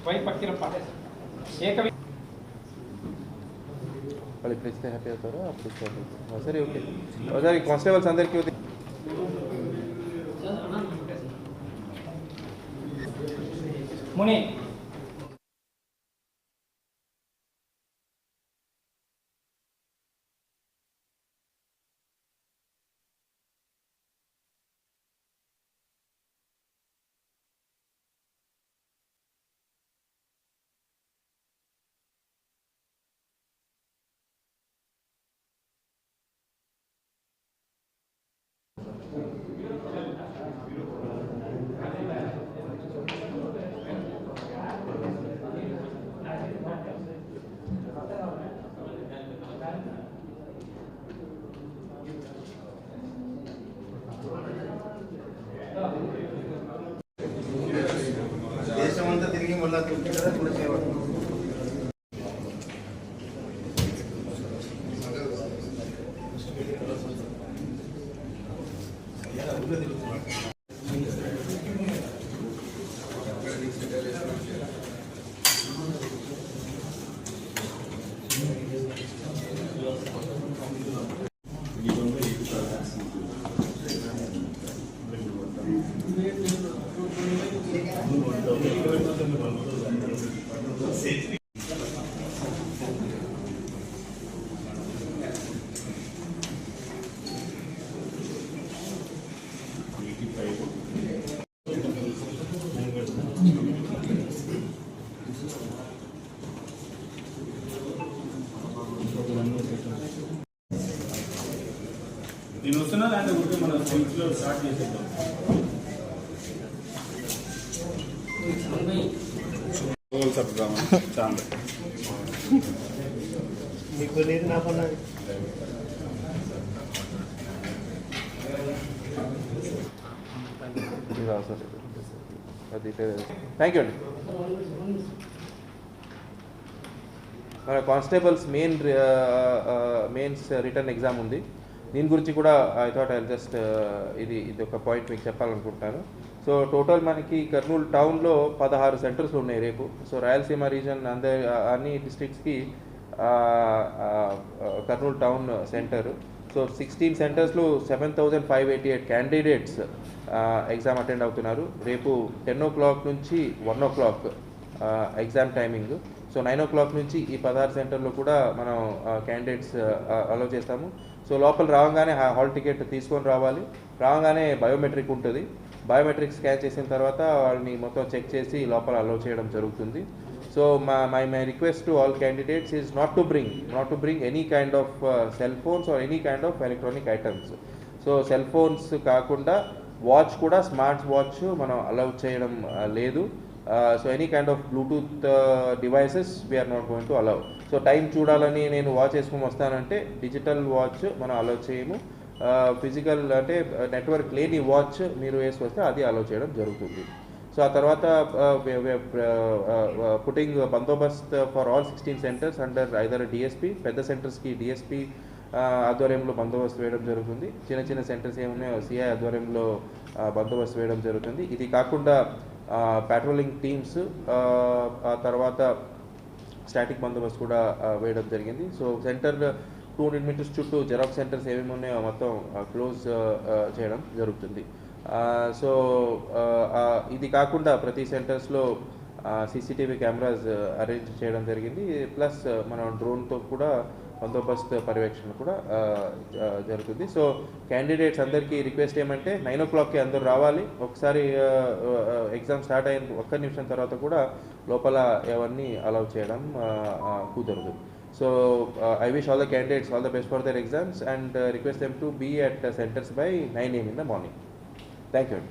Y Pakkirappa ಏಕ వాళ్ళు ఇప్పుడు ఇస్తే హ్యాపీ అవుతారో అప్పుడు ఇస్తే సరే ఓకే ఒకసారి కానిస్టేబుల్స్ అందరికీ ముని దేశమంతా తిరిగి మళ్ళీ కూడా చేయబడుతుంది. నేను వస్తున్నా అంటే ఉంటే మన స్కూల్స్లో స్టార్ట్ చేసేద్దాం. మీకు లేదు నా పని థ్యాంక్ యూ అండి. మన కానిస్టేబుల్స్ మెయిన్స్ రిటర్న్ ఎగ్జామ్ ఉంది. దీని గురించి కూడా ఐ థాట్ ఐ జస్ట్ ఇది ఒక పాయింట్ మీకు చెప్పాలనుకుంటున్నాను. సో టోటల్ మనకి కర్నూలు టౌన్లో 16 సెంటర్స్ ఉన్నాయి రేపు. సో రాయలసీమ రీజన్ అన్ని డిస్ట్రిక్ట్స్కి కర్నూలు టౌన్ సెంటర్. సో 16 సెంటర్స్లో 7,588 క్యాండిడేట్స్ ఎగ్జామ్ అటెండ్ అవుతున్నారు. రేపు 10 o'clock నుంచి 1 o'clock exam timing. So 9 o'clock నుంచి ఈ 16 సెంటర్లో కూడా మనం క్యాండిడేట్స్ అలౌ చేస్తాము. సో లోపల రాగానే హాల్ టికెట్ తీసుకొని రావాలి. రాగానే బయోమెట్రిక్ ఉంటుంది. బయోమెట్రిక్ స్కాన్ చేసిన తర్వాత వాళ్ళని మొత్తం చెక్ చేసి లోపల అలౌ చేయడం జరుగుతుంది. So my request to all candidates is not to bring any kind of cell phones or any kind of electronic items. So cell phones కాకుండా వాచ్ కూడా, స్మార్ట్ వాచ్ మనం అలౌ చేయడం లేదు. So any kind of Bluetooth devices we are not going to allow. So time చూడాలని నేను watch వేసుకొని వస్తానంటే digital watch మనం అలౌ చేయము. ఫిజికల్ అంటే నెట్వర్క్ లేని వాచ్ మీరు వేసుకొస్తే అది అలౌ చేయడం జరుగుతుంది. సో ఆ తర్వాత putting Bandobast for all 16 centres under either DSP. పెద్ద సెంటర్స్కి డిఎస్పీ ఆధ్వర్యంలో బందోబస్తు వేయడం జరుగుతుంది. చిన్న సెంటర్స్ ఏమున్నాయో సిఐ ఆధ్వర్యంలో బందోబస్తు వేయడం జరుగుతుంది. ఇది కాకుండా పెట్రోలింగ్ టీమ్స్, ఆ తర్వాత స్టాటిక్ బందోబస్తు కూడా వేయడం జరిగింది. సో సెంటర్ 200 meters చుట్టూ జెరాక్స్ సెంటర్స్ ఏమేమి ఉన్నాయో మొత్తం క్లోజ్ చేయడం జరుగుతుంది. సో ఇది కాకుండా ప్రతి సెంటర్స్లో సీసీటీవీ కెమెరాస్ అరేంజ్ చేయడం జరిగింది. ప్లస్ మనం డ్రోన్తో కూడా బందోబస్తు పర్యవేక్షణ కూడా జరుగుతుంది. సో క్యాండిడేట్స్ అందరికీ రిక్వెస్ట్ ఏమంటే 9 o'clockకి అందరూ రావాలి. ఒకసారి ఎగ్జామ్ స్టార్ట్ అయిన ఒక్క నిమిషం తర్వాత కూడా లోపల ఎవరిని అలౌ చేయడం కుదరదు. So I wish all the candidates all the best for their exams and request them to be at centers by 9 AM in the morning. Thank you.